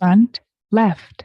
Front, left.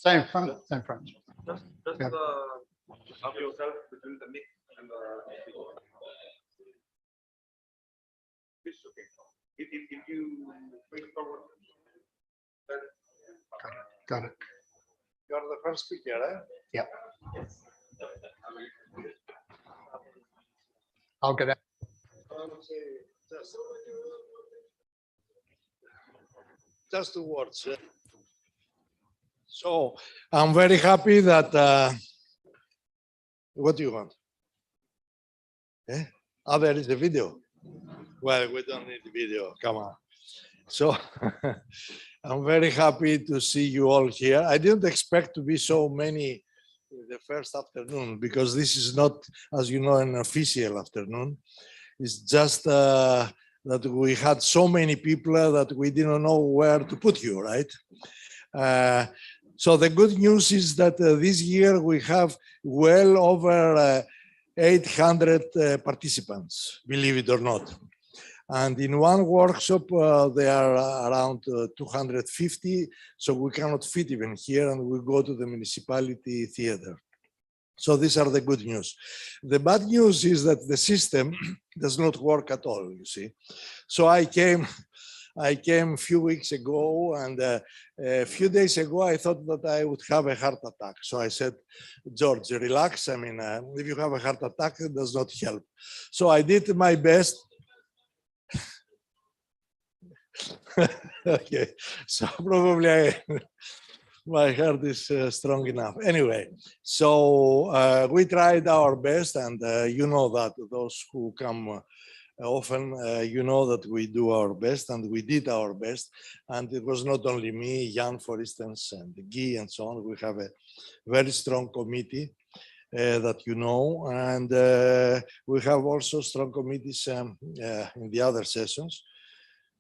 Same front, same front. Just Yeah. of yourself between the mic and the fish. Okay. If you face forward, then Got it. You're the first speaker, eh? Yep. yes. I'll get it. Just 2 words. So I'm very happy that. What do you want? Eh? Oh, there is a video. Well, we don't need the video. Come on. So I'm very happy to see you all here. I didn't expect to be so many the first afternoon because this is not, as you know, an official afternoon. It's just that we had so many people that we didn't know where to put you, right? So the good news is that this year we have well over 800 participants, believe it or not. And in one workshop, there are around 250, so we cannot fit even here, and we go to the municipality theater. So these are the good news. The bad news is that the system does not work at all, you see. So I came a few weeks ago, and a few days ago, I thought that I would have a heart attack. So I said, George, relax. I mean, if you have a heart attack, it does not help. So I did my best. Okay, so probably my heart is strong enough. Anyway, so we tried our best, and you know that those who come often, you know that we do our best, and we did our best. And it was not only me, Jan, for instance, and Guy, and so on. We have a very strong committee that you know, and we have also strong committees in the other sessions.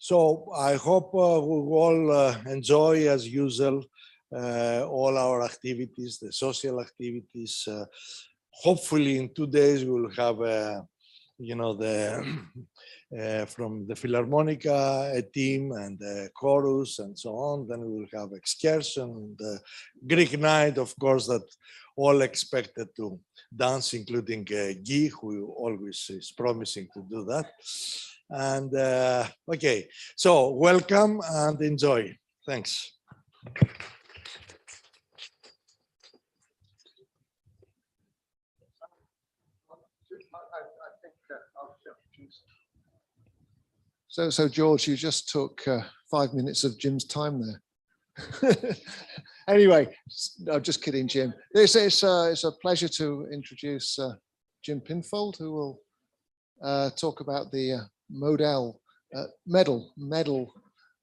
So I hope we all enjoy, as usual, all our activities, the social activities. Hopefully in 2 days we'll have, you know, from the Philharmonica a team and a chorus and so on. Then we will have excursion, the Greek night, of course, that all expected to dance, including Guy, who always is promising to do that. And okay, so welcome and enjoy. Thanks. So George, you just took 5 minutes of Jim's time there. Anyway, I'm just kidding, Jim. It's a pleasure to introduce Jim Pinfold, who will talk about the medal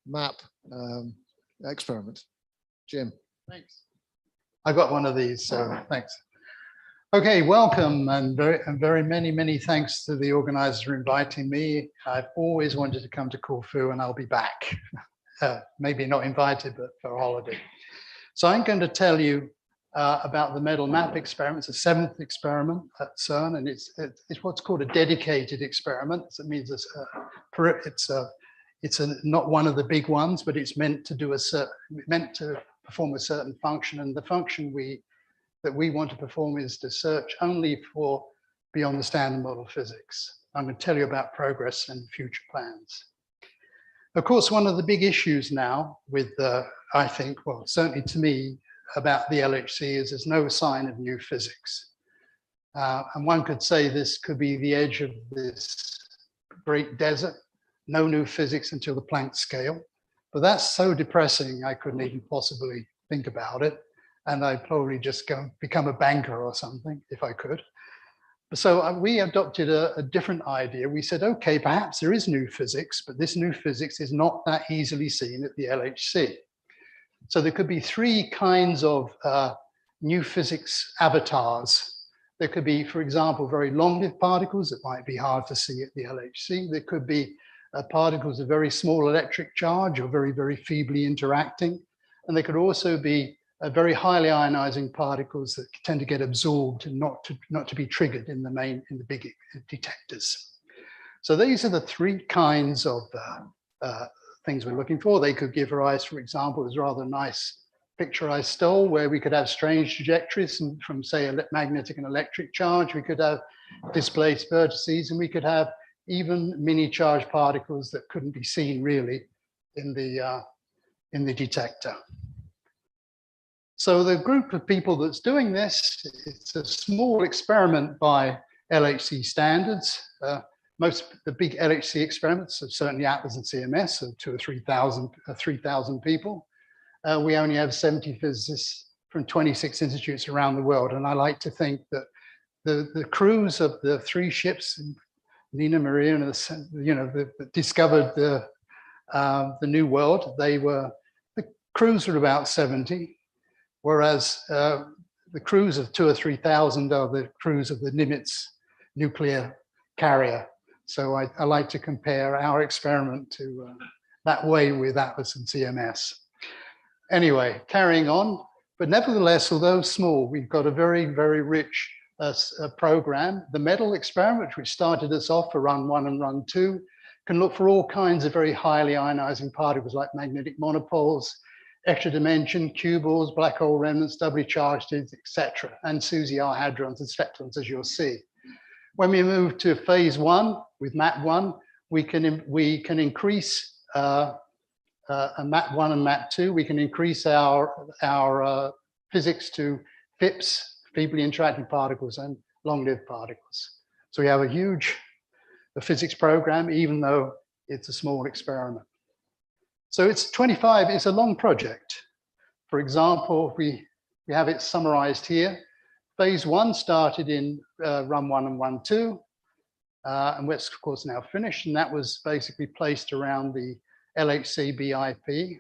map experiment. Jim. Thanks. I got one of these, so thanks. Okay, welcome, and very many thanks to the organizers for inviting me. I've always wanted to come to Corfu, and I'll be back. Maybe not invited, but for a holiday. So I'm going to tell you about the medal map experiment. It's the 7th experiment at CERN, and it's what's called a dedicated experiment. So it means it's not one of the big ones, but it's meant to perform a certain function, and the function that we want to perform is to search only for beyond the standard model physics. I'm going to tell you about progress and future plans. Of course, one of the big issues now with, I think, well, certainly to me, about the LHC is there's no sign of new physics. And one could say this could be the edge of this great desert, no new physics until the Planck scale. But that's so depressing, I couldn't even possibly think about it. And I'd probably just go become a banker or something if I could. So we adopted a different idea. We said, okay, perhaps there is new physics, but this new physics is not that easily seen at the LHC. So there could be 3 kinds of new physics avatars. There could be, for example, very long-lived particles that might be hard to see at the LHC. There could be particles of very small electric charge or very feebly interacting. And there could also be very highly ionizing particles that tend to get absorbed and not to be triggered in the big detectors. So these are the 3 kinds of things we're looking for. They could give rise, for example, there's a rather nice picture I stole, where we could have strange trajectories from say, a magnetic and electric charge. We could have displaced vertices, and we could have even mini charged particles that couldn't be seen really in the detector. So the group of people that's doing this, it's a small experiment by LHC standards. The big LHC experiments, so certainly Atlas and CMS, are 2,000 or 3,000 people. We only have 70 physicists from 26 institutes around the world. And I like to think that the crews of the 3 ships, Nina, Maria, and that discovered the New World, the crews were about 70. Whereas the crews of 2,000 or 3,000 are the crews of the Nimitz nuclear carrier. So I like to compare our experiment to that way with Atlas and CMS. Anyway, carrying on, but nevertheless, although small, we've got a very, very rich program. The metal experiment, which started us off for run 1 and run 2, can look for all kinds of very highly ionizing particles like magnetic monopoles, extra dimension, cuboids, black hole remnants, doubly charged, etc., and SUSY R hadrons and leptons, as you'll see. When we move to phase 1 with MAT1, we can increase MAT1 and MAT2. We can increase our physics to FIPS, feebly interacting particles, and long-lived particles. So we have a huge physics program, even though it's a small experiment. So it's a long project. For example, we have it summarized here. Phase 1 started in run 1 and run 2, and it's of course now finished, and that was basically placed around the LHC BIP.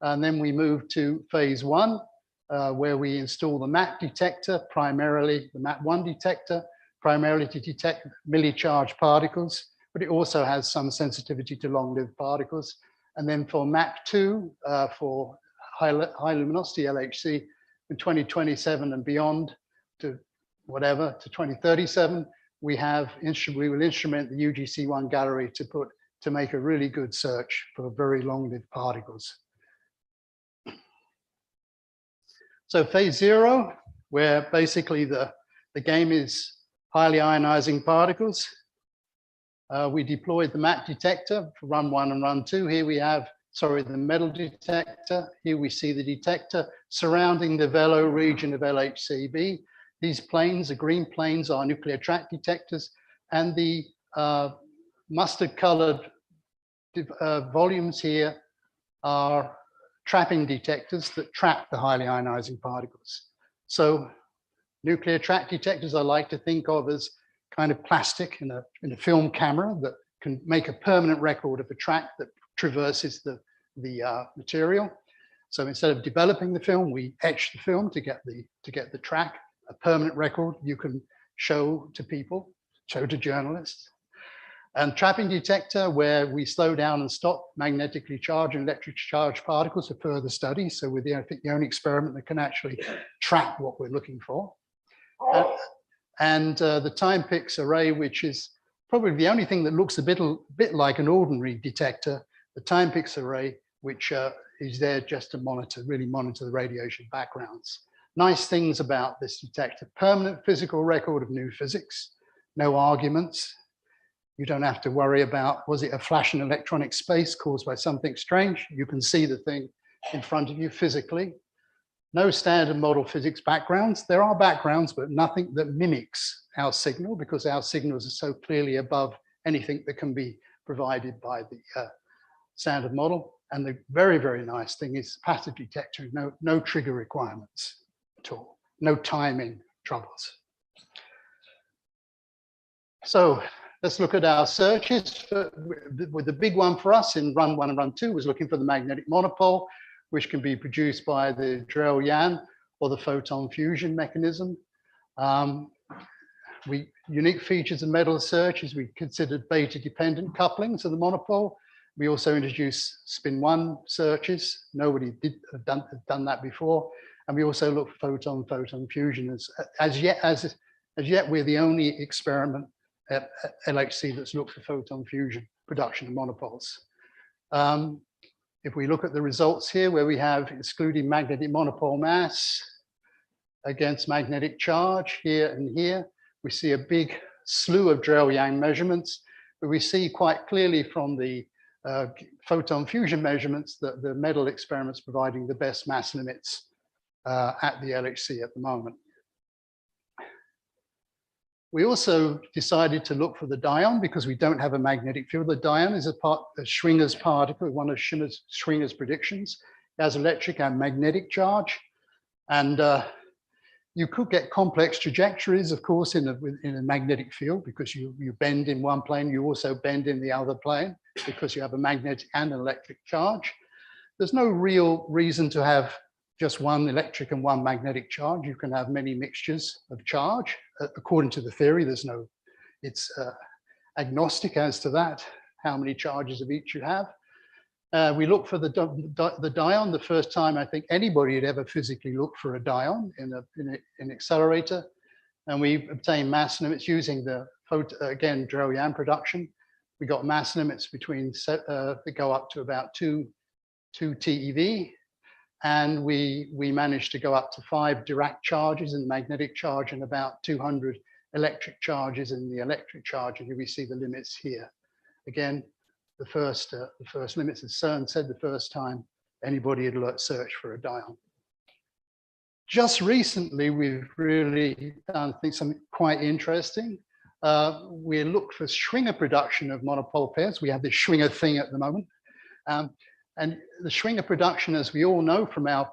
And then we moved to phase 1, where we install the MAT detector, primarily the MAT1 detector, primarily to detect milli-charged particles, but it also has some sensitivity to long-lived particles. And then for MAT2, for high luminosity LHC in 2027 and beyond to whatever, to 2037, we will instrument the UGC1 gallery to make a really good search for very long-lived particles. So phase 0, where basically the game is highly ionizing particles. We deployed the MAT detector for run 1 and run 2. Here we have, the metal detector. Here we see the detector surrounding the Velo region of LHCb. These planes, the green planes, are nuclear track detectors, and the mustard-colored volumes here are trapping detectors that trap the highly ionizing particles. So nuclear track detectors I like to think of as kind of plastic in a film camera that can make a permanent record of a track that traverses the material. So instead of developing the film, we etch the film to get the track, a permanent record you can show to people, show to journalists. And trapping detector, where we slow down and stop magnetically charged and electrically charged particles for further study. So we're I think the only experiment that can actually track what we're looking for. And the time-pix array, which is probably the only thing that looks a bit like an ordinary detector, the time-pix array, which is there just to really monitor the radiation backgrounds. Nice things about this detector: permanent physical record of new physics, no arguments. You don't have to worry about, was it a flash in electronic space caused by something strange? You can see the thing in front of you physically. No standard model physics backgrounds. There are backgrounds, but nothing that mimics our signal, because our signals are so clearly above anything that can be provided by the standard model. And the very, very nice thing is passive detector, no trigger requirements at all, no timing troubles. So let's look at our searches. With the big one for us in run 1 and run 2 was looking for the magnetic monopole, which can be produced by the Drell-Yan or the photon fusion mechanism. Unique features of metal search is we considered beta-dependent couplings of the monopole. We also introduced spin-1 searches. Nobody have done that before. And we also look for photon fusion. As yet, we're the only experiment at LHC that's looked for photon fusion production of monopoles. if we look at the results here, where we have excluding magnetic monopole mass against magnetic charge here and here, we see a big slew of Drell-Yang measurements, but we see quite clearly from the photon fusion measurements that the metal experiment's providing the best mass limits at the LHC at the moment. We also decided to look for the dion because we don't have a magnetic field. The dion is a Schwinger's particle, one of Schwinger's predictions. It has electric and magnetic charge. And you could get complex trajectories, of course, in a magnetic field because you bend in one plane, you also bend in the other plane because you have a magnetic and an electric charge. There's no real reason to have just one electric and one magnetic charge. You can have many mixtures of charge. According to the theory, it's agnostic as to that, how many charges of each you have. We look for the dion the first time I think anybody had ever physically looked for a dion in an accelerator. And we obtained mass limits using the, again, Drell-Yan production. We got mass limits between, that go up to about 2 TeV. And we managed to go up to 5 Dirac charges in the magnetic charge and about 200 electric charges in the electric charge. And here we see the limits here. Again, the first limits, as CERN said, the first time anybody had searched for a dion. Just recently, we've really done, I think, something quite interesting. We looked for Schwinger production of monopole pairs. We have this Schwinger thing at the moment. And the Schwinger production, as we all know from our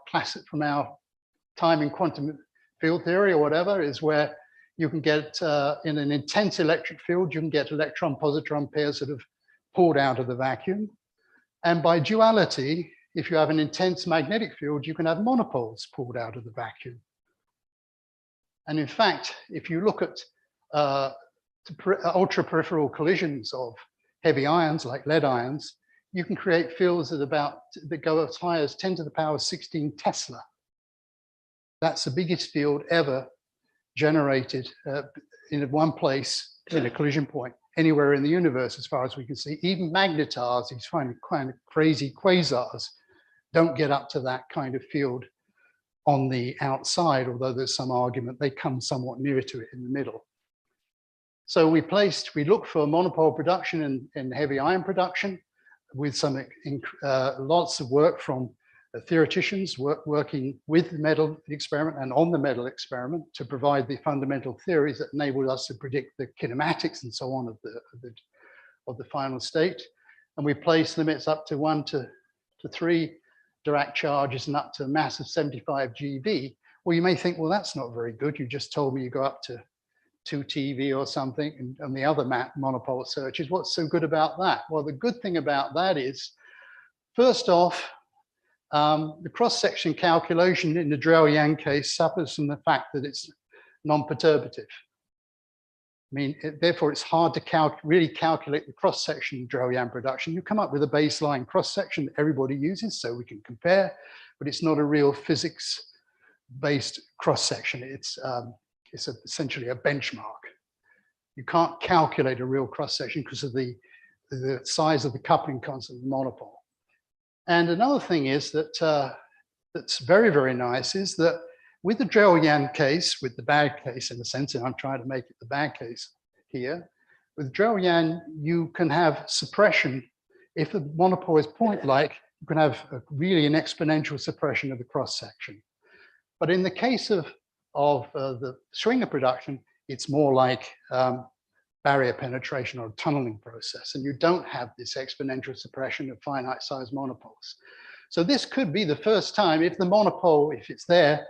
time in quantum field theory or whatever, is where you can get, in an intense electric field, you can get electron-positron pairs that have pulled out of the vacuum. And by duality, if you have an intense magnetic field, you can have monopoles pulled out of the vacuum. And in fact, if you look at ultra-peripheral collisions of heavy ions like lead ions, you can create fields that go as high as 10 to the power 16 Tesla. That's the biggest field ever generated in one place in a collision point anywhere in the universe, as far as we can see. Even magnetars, these kind of crazy quasars, don't get up to that kind of field on the outside, although there's some argument they come somewhat near to it in the middle. So we looked for monopole production and heavy ion production, with some lots of work from theoreticians working with the metal experiment and on the metal experiment to provide the fundamental theories that enabled us to predict the kinematics and so on of the final state. And we placed limits up to 1 to 3 Dirac charges and up to a mass of 75 GeV. Well, you may think, well, that's not very good. You just told me you go up to 2 TeV or something, and the other monopole searches. What's so good about that? Well, the good thing about that is, first off, the cross-section calculation in the Drell-Yang case suffers from the fact that it's non-perturbative. I mean, therefore, it's hard to really calculate the cross-section Drell-Yang production. You come up with a baseline cross-section that everybody uses, so we can compare, but it's not a real physics-based cross-section. It's essentially a benchmark. You can't calculate a real cross-section because of the size of the coupling constant of the monopole. And another thing is that that's very, very nice is that with the Drell-Yan case, with the bad case in a sense, and I'm trying to make it the bad case here, with Drell-Yan, you can have suppression. If the monopole is point-like, you can have really an exponential suppression of the cross-section. But in the case of the Schwinger production, it's more like barrier penetration or a tunneling process, and you don't have this exponential suppression of finite size monopoles. So this could be the first time, if the monopole, if it's there,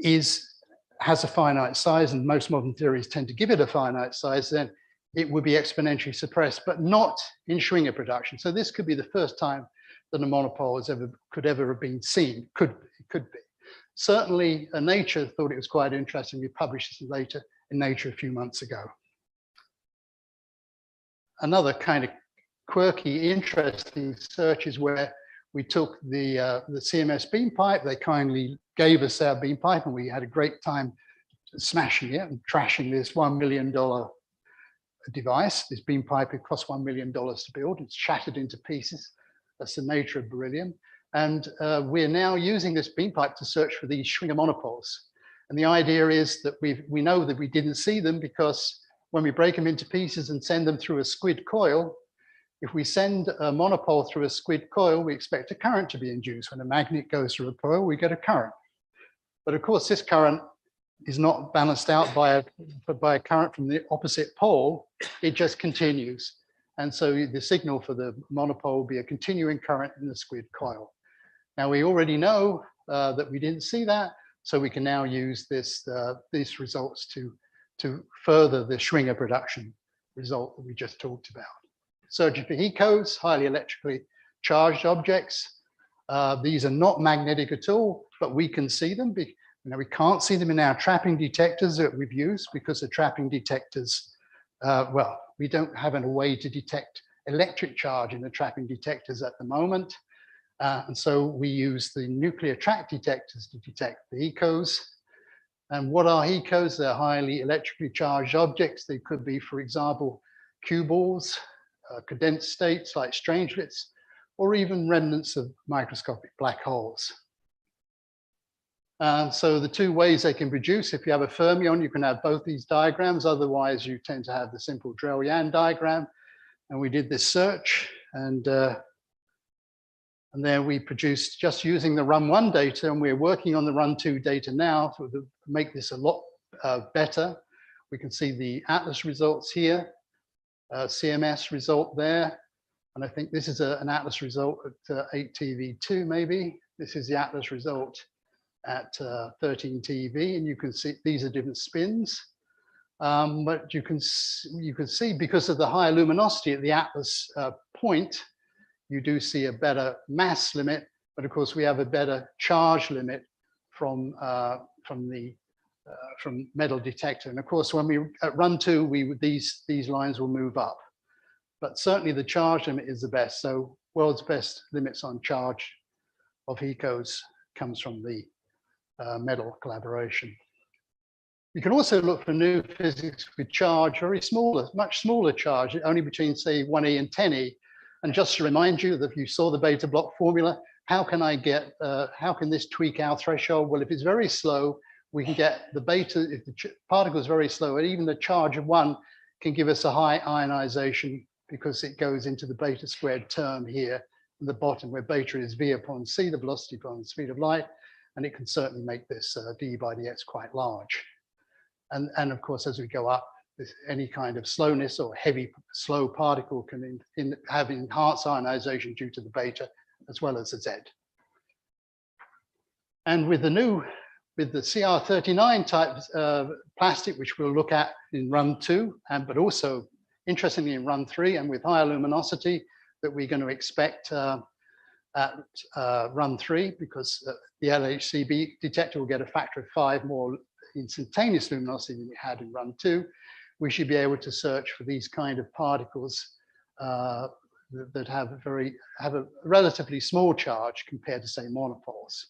has a finite size, and most modern theories tend to give it a finite size, then it would be exponentially suppressed, but not in Schwinger production. So this could be the first time that a monopole could ever have been seen. It could be. Certainly, Nature thought it was quite interesting. We published this later in Nature a few months ago. Another kind of quirky, interesting search is where we took the CMS beam pipe. They kindly gave us our beam pipe, and we had a great time smashing it and trashing this $1 million device. This beam pipe, it cost $1 million to build. It's shattered into pieces That's the nature of beryllium. And we're now using this beam pipe to search for these Schwinger monopoles. And the idea is that we know that we didn't see them because when we break them into pieces and send them through a squid coil, if we send a monopole through a squid coil, we expect a current to be induced. When a magnet goes through a coil, we get a current. But of course, this current is not balanced out by a current from the opposite pole. It just continues. And so the signal for the monopole will be a continuing current in the squid coil. Now, we already know that we didn't see that, so we can now use these results to further the Schwinger production result that we just talked about. Searching for HECOs, highly electrically charged objects. These are not magnetic at all, but we can see them. We can't see them in our trapping detectors that we've used because the trapping detectors, well, we don't have a way to detect electric charge in the trapping detectors at the moment. And so we use the nuclear track detectors to detect the HECOs. And what are HECOs? They're highly electrically charged objects. They could be, for example, cue balls, condensed states like strangelets, or even remnants of microscopic black holes. So the two ways they can produce, if you have a fermion, you can have both these diagrams. Otherwise, you tend to have the simple Drell-Yan diagram. And we did this search, and there we produced just using the run 1 data, and we're working on the run 2 data now to make this a lot better. We can see the Atlas results here, CMS result there. And I think this is an Atlas result at 8 TV2 maybe. This is the Atlas result at 13 TV, and you can see these are different spins. But you can see because of the higher luminosity at the Atlas point, you do see a better mass limit, but of course we have a better charge limit from metal detector. And of course, when we at run 2, these lines will move up. But certainly the charge limit is the best. So world's best limits on charge of HECOs comes from the metal collaboration. You can also look for new physics with charge, very smaller, much smaller charge, only between say 1e and 10e. And just to remind you that if you saw the beta block formula, how can this tweak our threshold? Well, if it's very slow, we can get the beta, if the particle is very slow, and even the charge of 1 can give us a high ionization because it goes into the beta squared term here at the bottom where beta is v upon c, the velocity upon the speed of light, and it can certainly make this d by dx quite large. And of course, as we go up, any kind of slowness or heavy slow particle can have enhanced ionization due to the beta as well as the Z. And with the CR39 type plastic, which we'll look at in run 2, but also interestingly in run 3, and with higher luminosity that we're going to expect at run 3, because the LHCb detector will get a factor of 5 more instantaneous luminosity than we had in run 2. We should be able to search for these kind of particles that have a relatively small charge compared to say monopoles.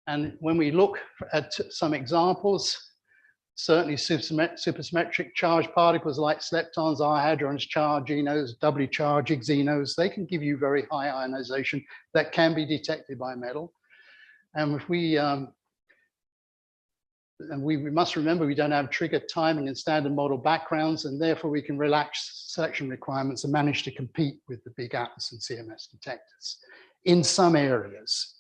And when we look at some examples, certainly supersymmetric charged particles like leptons, R-hadrons, charginos, doubly charged xenos, they can give you very high ionization that can be detected by metal. And if we must remember we don't have trigger timing and standard model backgrounds, and therefore we can relax selection requirements and manage to compete with the big Atlas and CMS detectors in some areas.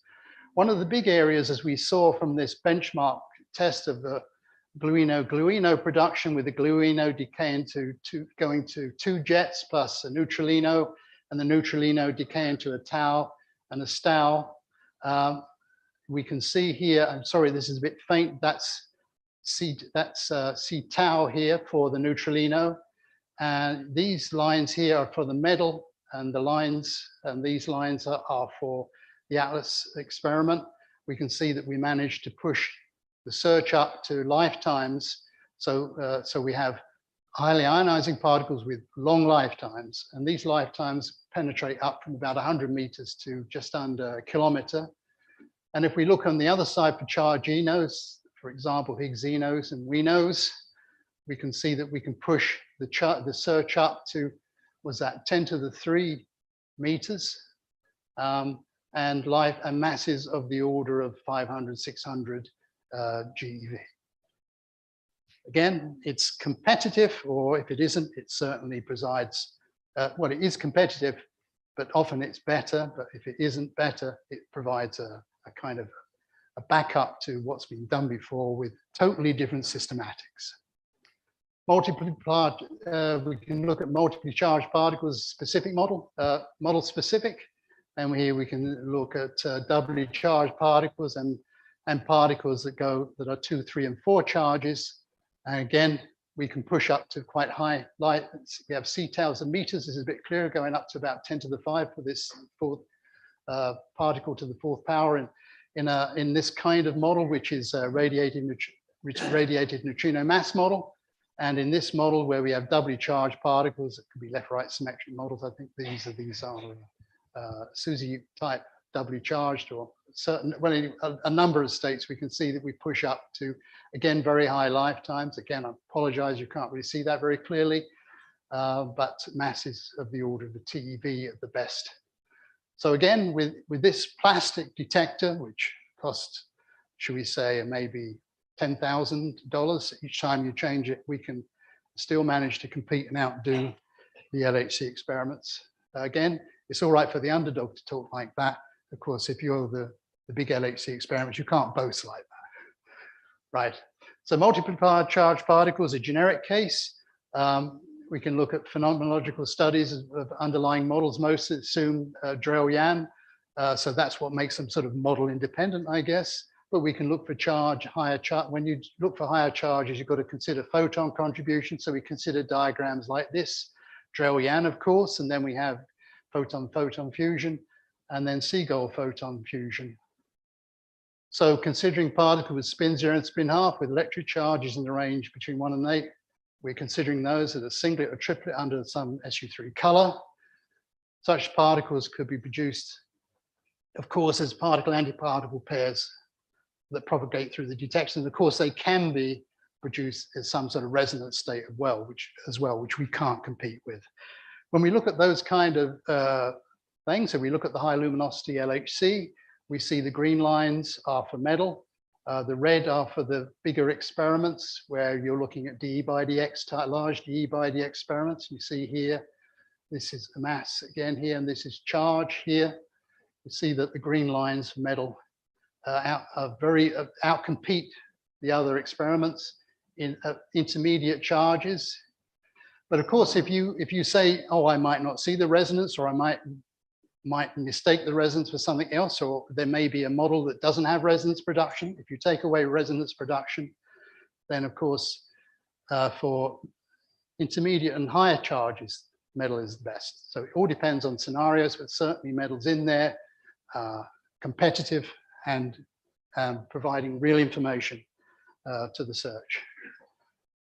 One of the big areas, as we saw from this benchmark test of the gluino production, with the gluino decaying going to 2 jets plus a neutralino, and the neutralino decaying to a tau and a stau. We can see here, I'm sorry, this is a bit faint, that's C tau here for the neutralino. And these lines here are for the metal, and these lines are for the Atlas experiment. We can see that we managed to push the search up to lifetimes. So we have highly ionizing particles with long lifetimes, and these lifetimes penetrate up from about 100 meters to just under a kilometer. And if we look on the other side for charginos, for example, Higgs-xenos and Winos, we can see that we can push the search up to was at 10 to the 3 meters, and masses of the order of 500, 600 GeV. Again, it's competitive, or if it isn't, it certainly provides, well, it is competitive, but often it's better. But if it isn't better, it provides a kind of a backup to what's been done before with totally different systematics. We can look at multiply charged particles specific model, model specific. And here we can look at doubly charged particles and particles that are 2, 3, and 4 charges. And again, we can push up to quite high light. We have C-tails and meters. This is a bit clearer, going up to about 10 to the 5 for this fourth particle to the 4th power in this kind of model, which is radiated neutrino mass model. And in this model, where we have doubly charged particles, it could be left-right symmetric models. I think these are SUSY type doubly charged, or certain, well, in a number of states, we can see that we push up to, again, very high lifetimes. Again, I apologize, you can't really see that very clearly, but masses of the order of the TeV at the best. So again, with this plastic detector, which costs, should we say, maybe $10,000 each time you change it, we can still manage to compete and outdo the LHC experiments. Again, it's all right for the underdog to talk like that. Of course, if you're the big LHC experiments, you can't boast like that. Right. So multiply charged particles, a generic case. We can look at phenomenological studies of underlying models. Most assume Drell-Yan. So that's what makes them sort of model independent, I guess. But we can look for higher charge. When you look for higher charges, you've got to consider photon contribution. So we consider diagrams like this, Drell-Yan, of course, and then we have photon-photon fusion, and then Seagull photon fusion. So considering particles with spin 0 and spin half with electric charges in the range between 1 and 8, we're considering those as a singlet or triplet under some SU3 color. Such particles could be produced, of course, as particle-antiparticle pairs that propagate through the detectors. And of course, they can be produced as some sort of resonance state as well, which we can't compete with. When we look at those kind of things, so we look at the high luminosity LHC, we see the green lines are for metal, the red are for the bigger experiments where you're looking at dE by dx, large dE by dx experiments. You see here, this is a mass again here, and this is charge here. You see that the green lines for metal outcompete the other experiments in intermediate charges. But of course, if you say, oh, I might not see the resonance, or I might mistake the resonance for something else, or there may be a model that doesn't have resonance production. If you take away resonance production, then of course, for intermediate and higher charges, metal is the best. So it all depends on scenarios, but certainly metal's in there, competitive and providing real information to the search.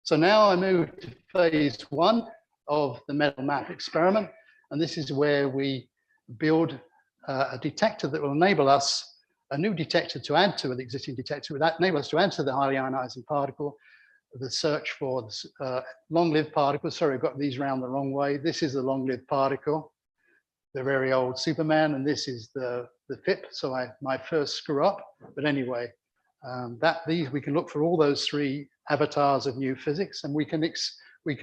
So now I move to phase 1 of the metal map experiment. And this is where we build a detector that will enable us, a new detector to add to an existing detector, that enable us to answer the highly ionizing particle, the search for long-lived particles. Sorry, I've got these around the wrong way. This is the long-lived particle, the very old Superman, and this is the FIP. So I might first screw up, but anyway, we can look for all those 3 avatars of new physics, and we can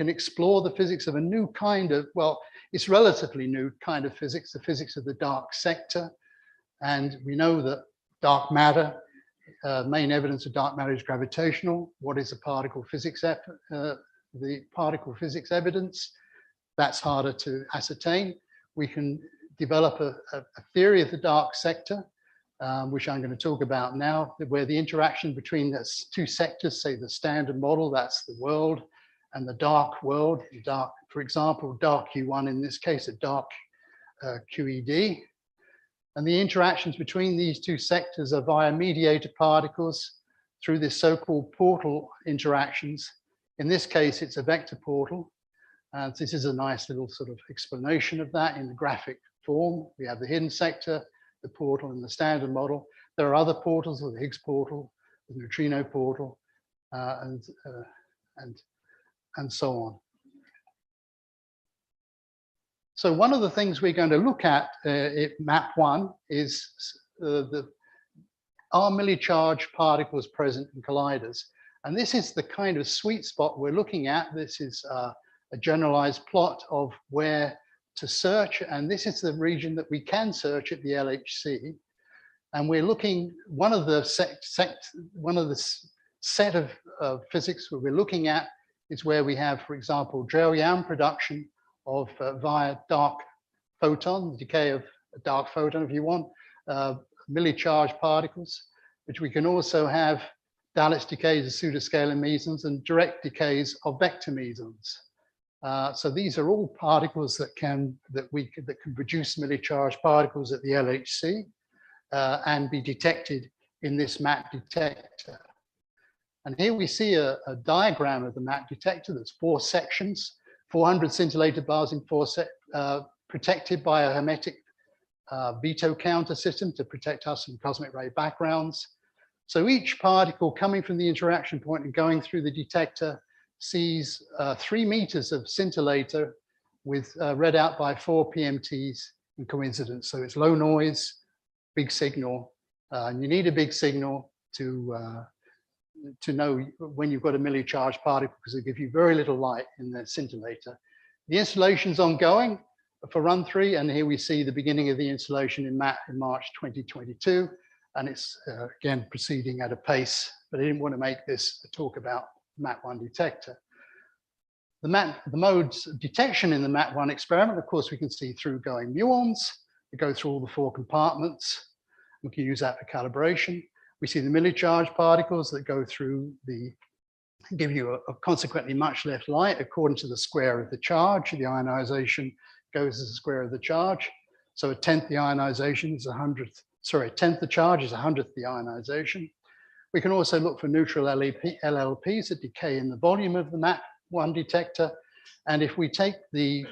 explore the physics of a new kind of, well, it's relatively new kind of physics, the physics of the dark sector. And we know that dark matter, main evidence of dark matter is gravitational. What is the particle physics evidence? That's harder to ascertain. We can develop a theory of the dark sector, which I'm going to talk about now, where the interaction between the 2 sectors, say the standard model, that's the world, and the dark world, for example, dark Q1 in this case, a dark QED. And the interactions between these 2 sectors are via mediator particles through this so-called portal interactions. In this case, it's a vector portal. And this is a nice little sort of explanation of that in the graphic form. We have the hidden sector, the portal, and the standard model. There are other portals, the Higgs portal, the neutrino portal, and so on. So one of the things we're going to look at map 1 is are milli-charged particles present in colliders? And this is the kind of sweet spot we're looking at. This is a generalized plot of where to search, and this is the region that we can search at the LHC. And we're looking, one of the set of physics where we're looking at is where we have, for example, Drell-Yan production of via dark photon, decay of a dark photon if you want, milli-charged particles, which we can also have Dalitz decays of pseudoscalar mesons and direct decays of vector mesons. So these are all particles that can produce milli-charged particles at the LHC and be detected in this MAP detector. And here we see a diagram of the MAP detector. That's 4 sections, 400 scintillator bars in 4 protected by a hermetic veto counter system to protect us from cosmic ray backgrounds. So each particle coming from the interaction point and going through the detector sees 3 meters of scintillator with read out by 4 PMTs in coincidence. So it's low noise, big signal, and you need a big signal to know when you've got a milli-charged particle because it gives you very little light in the scintillator. The installation's ongoing for run 3, and here we see the beginning of the installation in March 2022, and it's again proceeding at a pace, but I didn't want to make this a talk about MAP1 detector. The modes of detection in the MAP1 experiment, of course, we can see through going muons. We go through all the 4 compartments. We can use that for calibration. We see the milli-charged particles that go through give you a consequently much less light according to the square of the charge. The ionization goes as the square of the charge. So a 10th the ionization is 100th, sorry, a 10th the charge is 100th the ionization. We can also look for neutral LLPs that decay in the volume of the MAP1 detector. And if we take the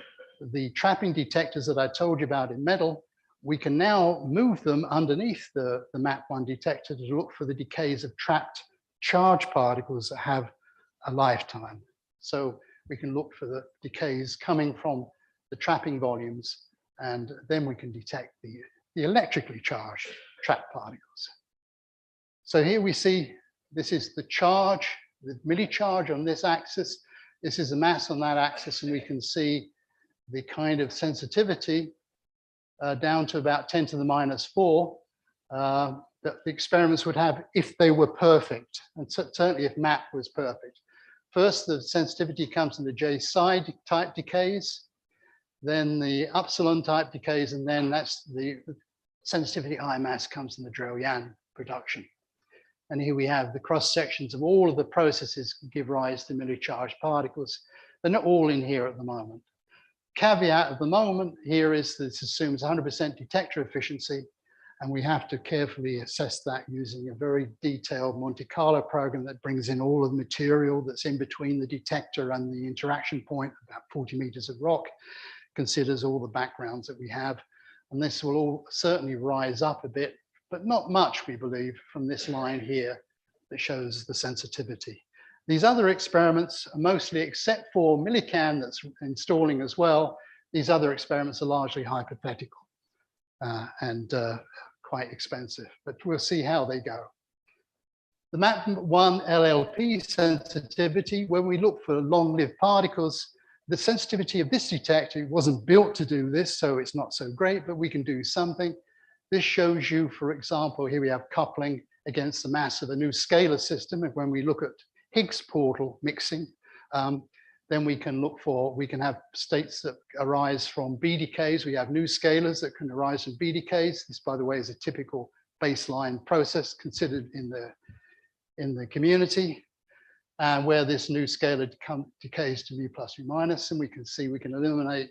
trapping detectors that I told you about in metal, we can now move them underneath the MAP1 detector to look for the decays of trapped charge particles that have a lifetime. So we can look for the decays coming from the trapping volumes, and then we can detect the electrically charged trapped particles. So here we see, this is the charge, the milli-charge on this axis. This is the mass on that axis, and we can see the kind of sensitivity down to about 10 to the minus 4 that the experiments would have if they were perfect, and certainly if MAP was perfect. First, the sensitivity comes in the J side type decays, then the upsilon type decays, and then that's the sensitivity I mass comes in the Drell-Yan production. And here we have the cross sections of all of the processes that give rise to milli-charged particles. They're not all in here at the moment. Caveat of the moment here is this assumes 100% detector efficiency, and we have to carefully assess that using a very detailed Monte Carlo program that brings in all of the material that's in between the detector and the interaction point, about 40 meters of rock, considers all the backgrounds that we have. And this will all certainly rise up a bit, but not much, we believe, from this line here that shows the sensitivity. These other experiments are mostly, except for Millikan that's installing as well, these other experiments are largely hypothetical and quite expensive, but we'll see how they go. The MAP1 LLP sensitivity, when we look for long-lived particles, the sensitivity of this detector wasn't built to do this, so it's not so great, but we can do something. This shows you, for example, here we have coupling against the mass of a new scalar system. And when we look at Higgs portal mixing, then we can have states that arise from B decays. We have new scalars that can arise from B decays. This, by the way, is a typical baseline process considered in the community, where this new scalar decays to mu plus mu minus, and we can see we can eliminate,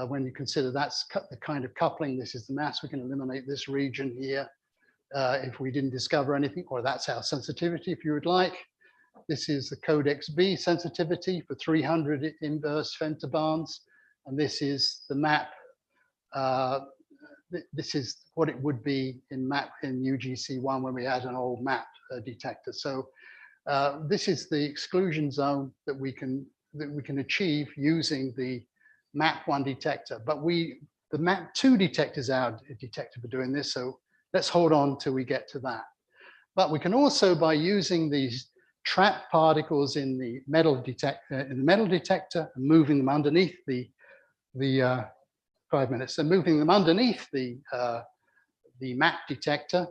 when you consider that's the kind of coupling, this is the mass, we can eliminate this region here if we didn't discover anything, or that's our sensitivity if you would like. This is the Codex B sensitivity for 300 inverse femtobarns, and this is the MAP. This is what it would be in MAP in UGC1 when we had an old MAP detector. So this is the exclusion zone that we can achieve using the MAP1 detector, but the MAP2 detector is our detector for doing this, so let's hold on till we get to that. But we can also, by using these trapped particles in the metal detector, and moving them underneath the 5 minutes, and moving them underneath the MAP detector,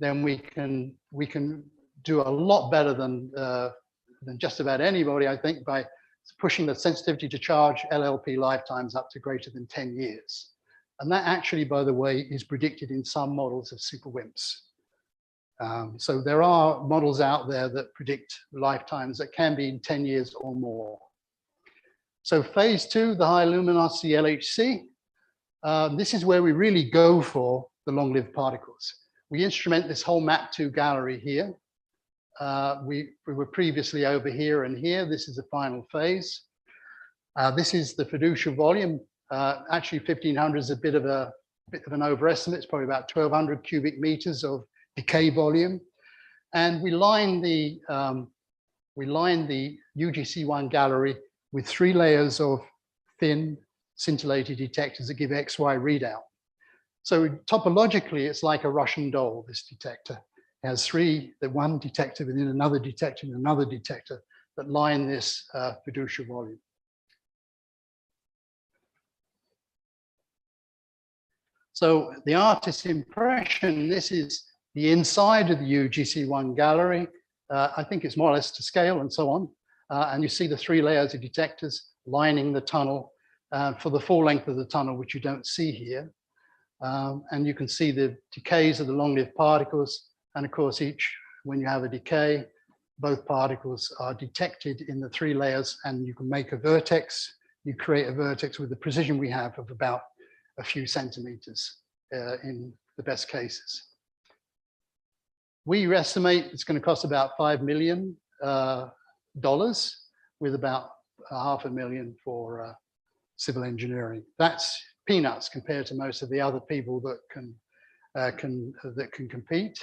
then we can do a lot better than just about anybody, I think, by pushing the sensitivity to charge LLP lifetimes up to greater than 10 years. And that actually, by the way, is predicted in some models of super WIMPs. So there are models out there that predict lifetimes that can be in 10 years or more. So phase 2, the high luminosity LHC, this is where we really go for the long-lived particles. We instrument this whole MAP2 gallery here. We were previously over here and here. This is the final phase. This is the fiducial volume. Actually, 1500 is a bit of an overestimate. It's probably about 1200 cubic meters of decay volume. And we line the UGC1 gallery with 3 layers of thin scintillated detectors that give XY readout. So topologically, it's like a Russian doll, this detector. It has one detector within another detector and another detector that line this fiducial volume. So the artist's impression, this is the inside of the UGC1 gallery. I think it's more or less to scale and so on. And you see the 3 layers of detectors lining the tunnel for the full length of the tunnel, which you don't see here. And you can see the decays of the long-lived particles. And of course, when you have a decay, both particles are detected in the 3 layers, and you can make a vertex. You create a vertex with the precision we have of about a few centimeters in the best cases. We estimate it's going to cost about $5 million, with about $500,000 for civil engineering. That's peanuts compared to most of the other people that can compete.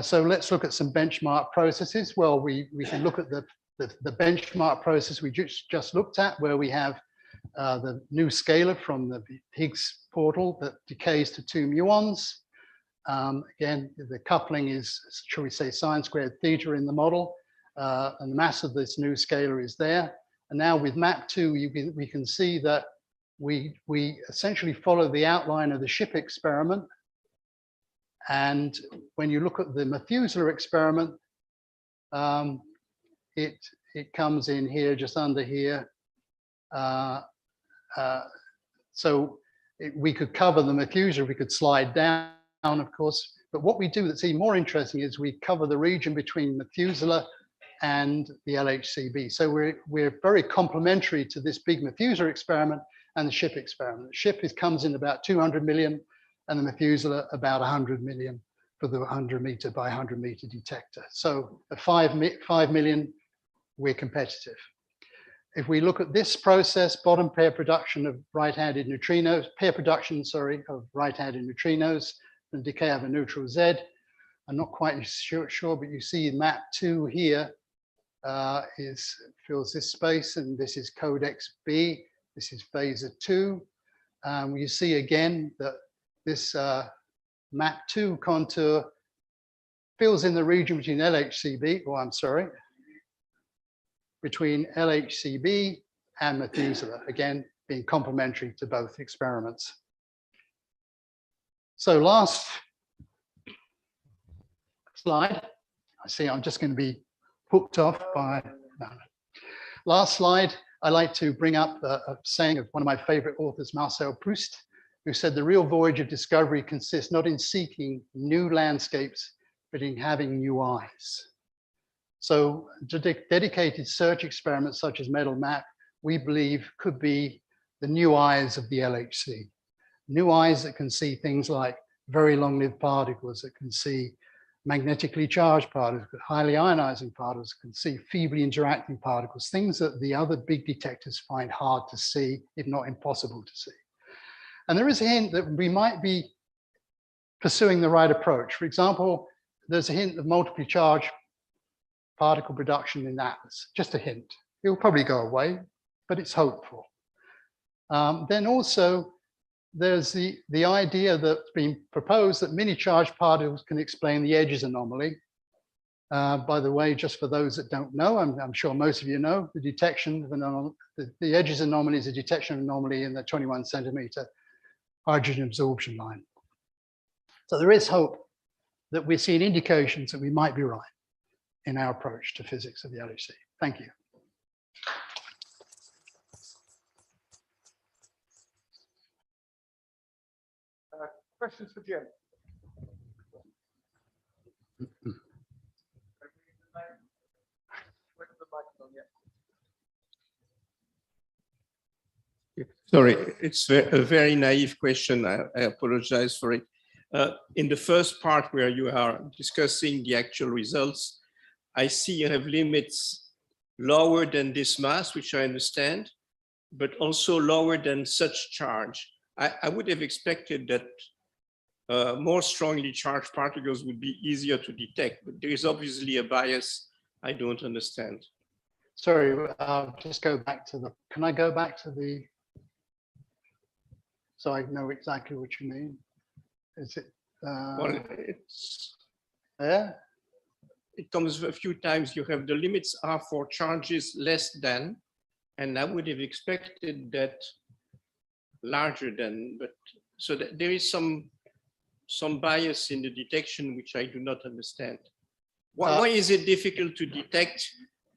So let's look at some benchmark processes. Well, we can look at the benchmark process we just looked at, where we have the new scalar from the Higgs portal that decays to 2 muons. Again, the coupling is, shall we say, sine squared theta in the model, and the mass of this new scalar is there. And now with MAP2, we can see that we essentially follow the outline of the ship experiment. And when you look at the Methuselah experiment, it comes in here, just under here. We could cover the Methuselah, we could slide down, of course. But what we do that's even more interesting is we cover the region between Methuselah and the LHCb. So we're very complementary to this big Methuselah experiment and the ship experiment. The ship comes in about 200 million, and the Methuselah about 100 million for the 100 meter by 100 meter detector. So at 5 million, we're competitive. If we look at this process, bottom pair production of right-handed neutrinos, of right-handed neutrinos, and decay of a neutral Z. I'm not quite sure, but you see MAP2 here fills this space, and this is codex B. This is phaser 2. You see again that this MAP2 contour fills in the region between between LHCb and Methuselah, again, being complementary to both experiments. So last slide. I see I'm just going to be hooked off by, no. Last slide, I like to bring up a saying of one of my favorite authors, Marcel Proust, who said the real voyage of discovery consists not in seeking new landscapes, but in having new eyes. So dedicated search experiments such as Metal Map, we believe could be the new eyes of the LHC. New eyes that can see things like very long-lived particles, that can see magnetically charged particles, highly ionizing particles, can see feebly interacting particles, things that the other big detectors find hard to see, if not impossible to see. And there is a hint that we might be pursuing the right approach. For example, there's a hint of multiply charged particle production in Atlas, just a hint. It'll probably go away, but it's hopeful. Then also there's the idea that's been proposed that mini charged particles can explain the edges anomaly. By the way, just for those that don't know, I'm sure most of you know, the detection of the edges anomaly is a detection anomaly in the 21 centimeter hydrogen absorption line. So there is hope that we're seeing indications that we might be right in our approach to physics of the LHC. Thank you. Questions for Jim? Sorry, it's a very naive question. I apologize for it. In the first part where you are discussing the actual results, I see you have limits lower than this mass, which I understand, but also lower than such charge. I would have expected that more strongly charged particles would be easier to detect, but there is obviously a bias I don't understand. Sorry, just go back to the, can I go back to the, so I know exactly what you mean? Is it? Well, Yeah. it comes a few times. You have the limits are for charges less than, and I would have expected that larger than, but so that there is some bias in the detection which I do not understand. Why is it difficult to detect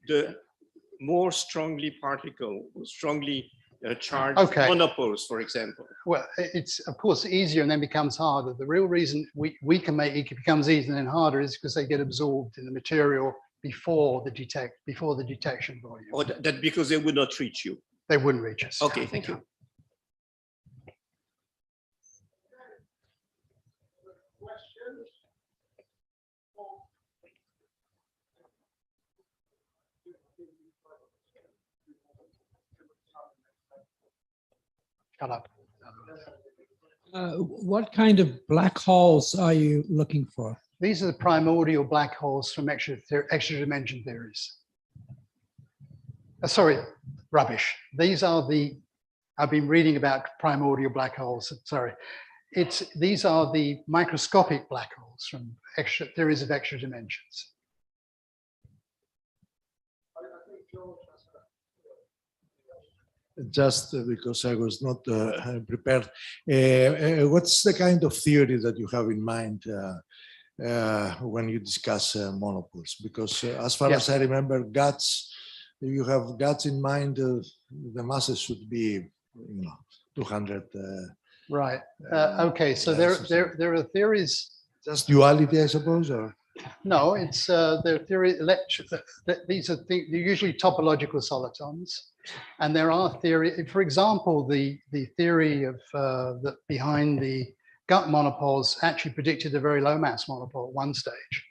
the more strongly strongly charged monopoles, for example? Well, it's of course easier and then becomes harder. The real reason we can make it becomes easier and then harder is because they get absorbed in the material before the detection volume. Or that because they would not reach you? They wouldn't reach us. Okay, thank you. Shut up. What kind of black holes are you looking for? These are the primordial black holes from extra dimension theories. Sorry, rubbish. These are I've been reading about primordial black holes. Sorry. These are the microscopic black holes from theories of extra dimensions. Just because I was not prepared, what's the kind of theory that you have in mind when you discuss monopoles? Because as far as I remember, you have GATS in mind, the masses should be, 200. Right. Okay. So there are theories. Just duality, I suppose, or? No, it's the theory. These are they're usually topological solitons, and there are theory. For example, the theory of that behind the gut monopoles actually predicted a very low mass monopole at one stage.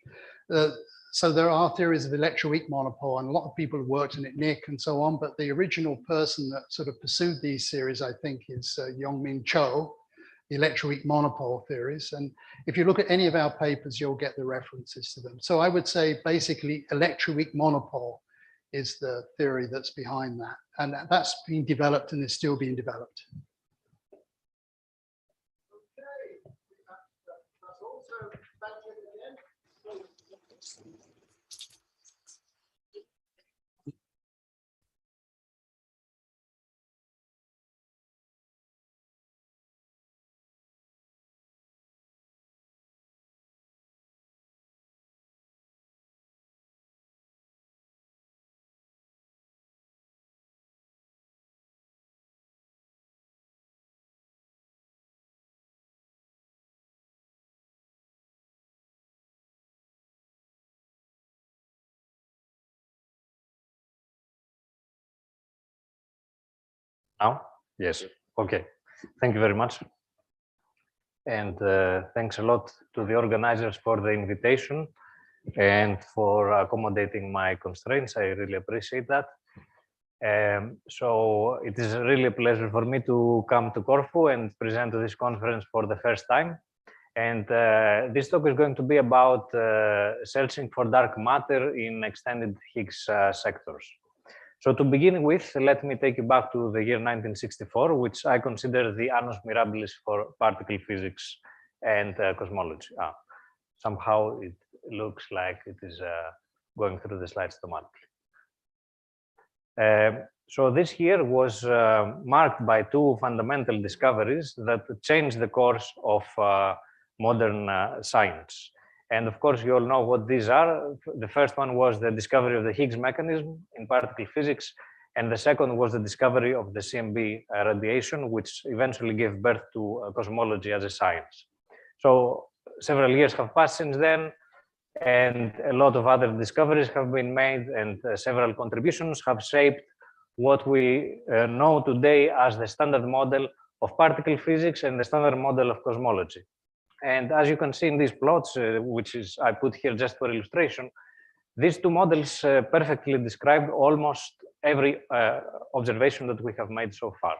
So there are theories of electroweak monopole, and a lot of people have worked on it, Nick and so on. But the original person that sort of pursued these theories, I think, is Yongmin Cho, the electroweak monopole theories. And if you look at any of our papers, you'll get the references to them. So I would say basically electroweak monopole is the theory that's behind that. And that's being developed and is still being developed. Now? Yes. Okay. Thank you very much. And thanks a lot to the organizers for the invitation and for accommodating my constraints. I really appreciate that. So it is really a pleasure for me to come to Corfu and present to this conference for the first time. And this talk is going to be about searching for dark matter in extended Higgs sectors. So to begin with, let me take you back to the year 1964, which I consider the annus mirabilis for particle physics and cosmology. Somehow it looks like it is going through the slides automatically. So this year was marked by two fundamental discoveries that changed the course of modern science. And of course, you all know what these are. The first one was the discovery of the Higgs mechanism in particle physics. And the second was the discovery of the CMB radiation, which eventually gave birth to cosmology as a science. So several years have passed since then, and a lot of other discoveries have been made, and several contributions have shaped what we know today as the standard model of particle physics and the standard model of cosmology. And as you can see in these plots, which is I put here just for illustration, these two models perfectly describe almost every observation that we have made so far.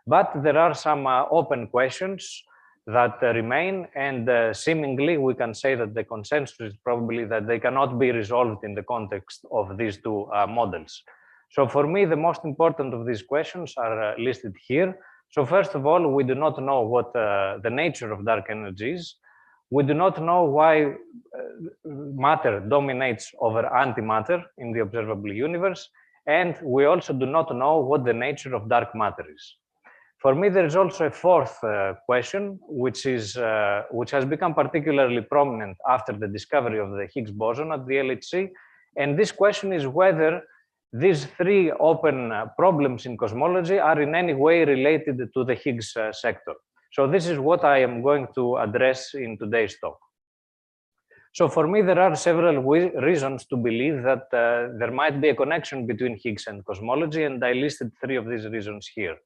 But there are some open questions that remain, and seemingly we can say that the consensus is probably that they cannot be resolved in the context of these two models. So for me, the most important of these questions are listed here. So first of all, we do not know what the nature of dark energy is. We do not know why matter dominates over antimatter in the observable universe. And we also do not know what the nature of dark matter is. For me, there is also a fourth question, which has become particularly prominent after the discovery of the Higgs boson at the LHC. And this question is whether these three open problems in cosmology are in any way related to the Higgs sector. So this is what I am going to address in today's talk. So for me, there are several reasons to believe that there might be a connection between Higgs and cosmology, and I listed three of these reasons here.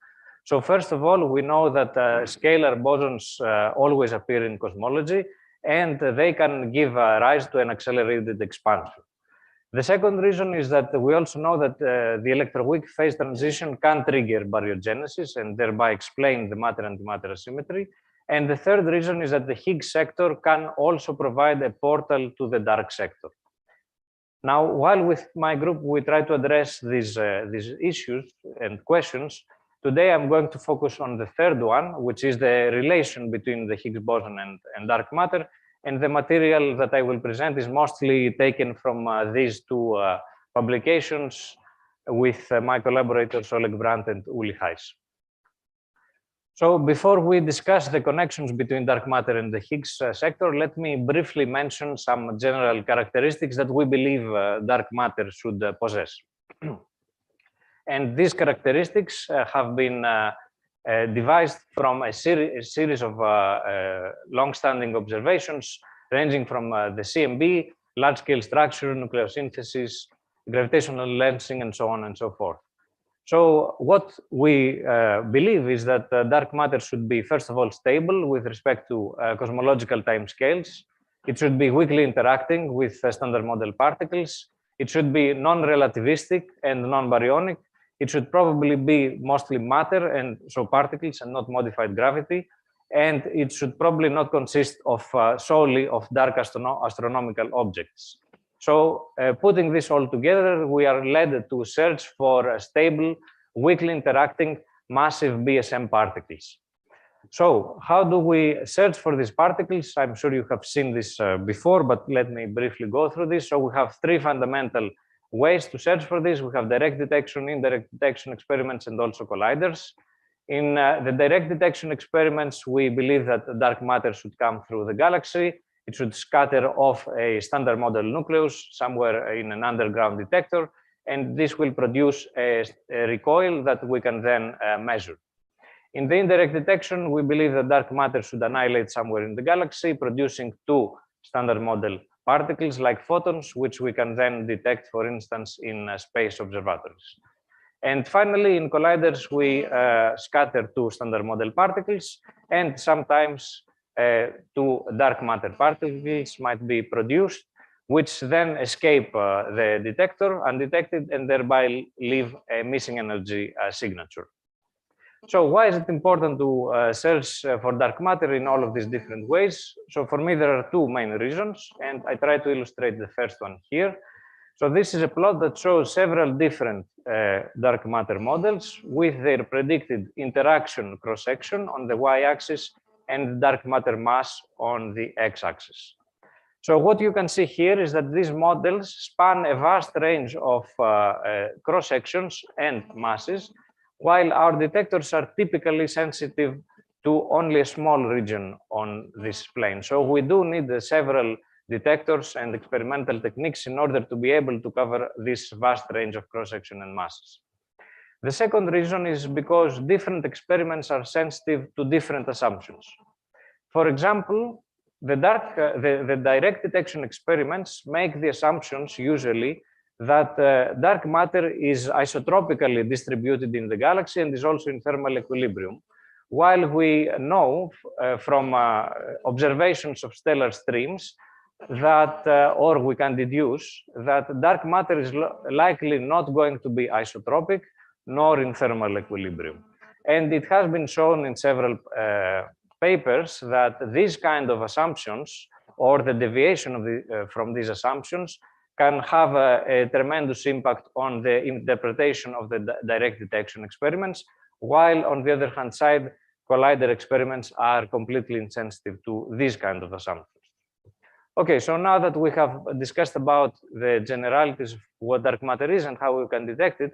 So first of all, we know that scalar bosons always appear in cosmology, and they can give rise to an accelerated expansion. The second reason is that we also know that the electroweak phase transition can trigger baryogenesis and thereby explain the matter-antimatter asymmetry. And the third reason is that the Higgs sector can also provide a portal to the dark sector. Now, while with my group we try to address these issues and questions, today I'm going to focus on the third one, which is the relation between the Higgs boson and dark matter. And the material that I will present is mostly taken from these two publications with my collaborators Oleg Brandt and Uli Heiss. So before we discuss the connections between dark matter and the Higgs sector, let me briefly mention some general characteristics that we believe dark matter should possess. And these characteristics have been devised from a series of long-standing observations ranging from the CMB, large-scale structure, nucleosynthesis, gravitational lensing, and so on and so forth. So what we believe is that dark matter should be, first of all, stable with respect to cosmological timescales. It should be weakly interacting with standard model particles. It should be non-relativistic and non-baryonic. It should probably be mostly matter, and so particles and not modified gravity. And it should probably not consist of solely of dark astronomical objects. So putting this all together, we are led to search for stable, weakly interacting, massive BSM particles. So how do we search for these particles? I'm sure you have seen this before, but let me briefly go through this. So we have three fundamental ways to search for this. We have direct detection, indirect detection experiments, and also colliders. In the direct detection experiments, we believe that dark matter should come through the galaxy. It should scatter off a standard model nucleus somewhere in an underground detector, and this will produce a recoil that we can then measure. In the indirect detection, we believe that dark matter should annihilate somewhere in the galaxy, producing two standard model particles like photons, which we can then detect, for instance, in space observatories. And finally, in colliders, we scatter two standard model particles, and sometimes two dark matter particles might be produced, which then escape the detector undetected and thereby leave a missing energy signature. So why is it important to search for dark matter in all of these different ways? So for me, there are two main reasons, and I try to illustrate the first one here. So this is a plot that shows several different dark matter models with their predicted interaction cross-section on the y-axis and dark matter mass on the x-axis. So what you can see here is that these models span a vast range of cross-sections and masses, while our detectors are typically sensitive to only a small region on this plane. So we do need several detectors and experimental techniques in order to be able to cover this vast range of cross-section and masses. The second reason is because different experiments are sensitive to different assumptions. For example, the direct detection experiments make the assumptions usually that dark matter is isotropically distributed in the galaxy and is also in thermal equilibrium, while we know from observations of stellar streams that, or we can deduce that dark matter is likely not going to be isotropic nor in thermal equilibrium. And it has been shown in several papers that these kind of assumptions or the deviation of from these assumptions can have a tremendous impact on the interpretation of the direct detection experiments, while on the other hand side, collider experiments are completely insensitive to these kind of assumptions. Okay, so now that we have discussed about the generalities of what dark matter is and how we can detect it,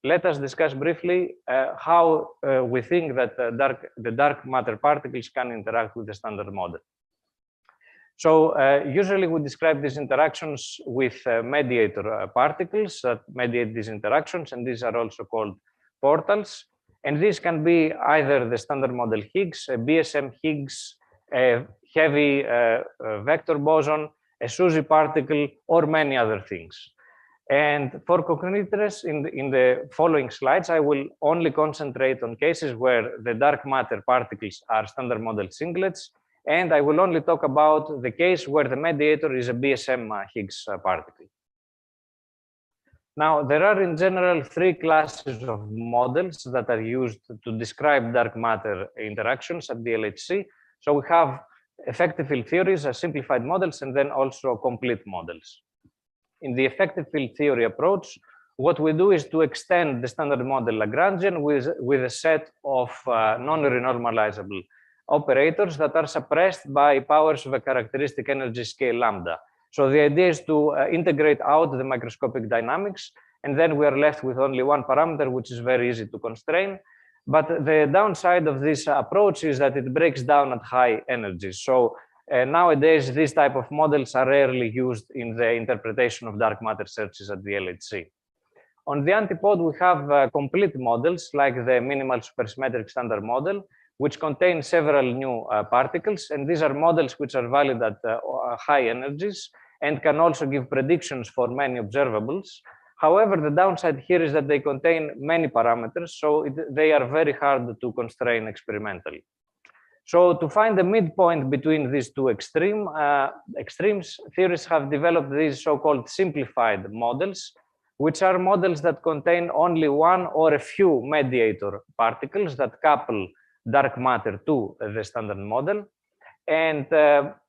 let us discuss briefly how we think that the dark matter particles can interact with the standard model. So usually we describe these interactions with mediator particles that mediate these interactions, and these are also called portals. And these can be either the standard model Higgs, a BSM Higgs, a heavy vector boson, a SUSY particle, or many other things. And for concrete interest, in the following slides, I will only concentrate on cases where the dark matter particles are standard model singlets, and I will only talk about the case where the mediator is a BSM Higgs particle. Now, there are in general three classes of models that are used to describe dark matter interactions at the LHC. So we have effective field theories, simplified models, and then also complete models. In the effective field theory approach, what we do is to extend the standard model Lagrangian with a set of non-renormalizable operators that are suppressed by powers of a characteristic energy scale lambda. So the idea is to integrate out the microscopic dynamics, and then we are left with only one parameter, which is very easy to constrain. But the downside of this approach is that it breaks down at high energies. So nowadays, these type of models are rarely used in the interpretation of dark matter searches at the LHC. On the antipode, we have complete models like the minimal supersymmetric standard model, which contain several new particles. And these are models which are valid at high energies and can also give predictions for many observables. However, the downside here is that they contain many parameters, so they are very hard to constrain experimentally. So to find the midpoint between these two extremes, theorists have developed these so-called simplified models, which are models that contain only one or a few mediator particles that couple dark matter to the standard model. And